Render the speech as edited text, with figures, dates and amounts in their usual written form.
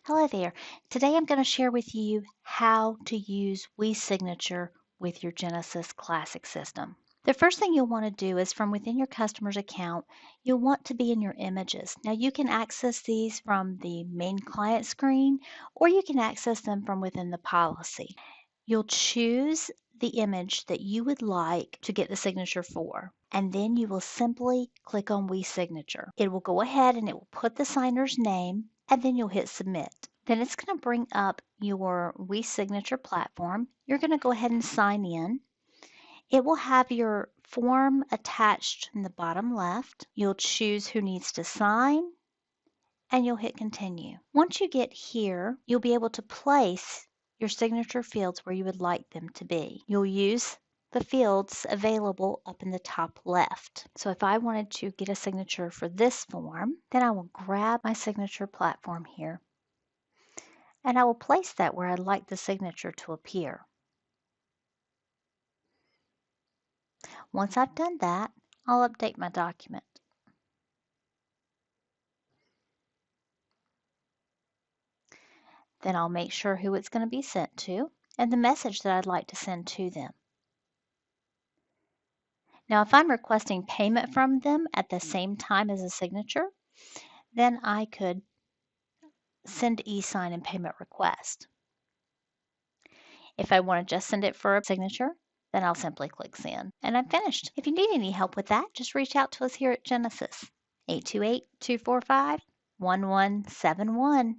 Hello there. Today I'm going to share with you how to use WeSignature with your Genesis Classic system. The first thing you'll want to do is from within your customer's account, you'll want to be in your images. Now you can access these from the main client screen or you can access them from within the policy. You'll choose the image that you would like to get the signature for, and then you will simply click on WeSignature. It will go ahead and it will put the signer's name, and then you'll hit submit. Then it's going to bring up your WeSignature platform. You're going to go ahead and sign in. It will have your form attached in the bottom left. You'll choose who needs to sign, and you'll hit continue. Once you get here, you'll be able to place your signature fields where you would like them to be. You'll use the fields available up in the top left. So if I wanted to get a signature for this form, then I will grab my signature platform here and I will place that where I'd like the signature to appear. Once I've done that, I'll update my document. Then I'll make sure who it's going to be sent to and the message that I'd like to send to them. Now, if I'm requesting payment from them at the same time as a signature, then I could send e-sign and payment request. If I want to just send it for a signature, then I'll simply click send, and I'm finished. If you need any help with that, just reach out to us here at Genesis, 828-245-1171.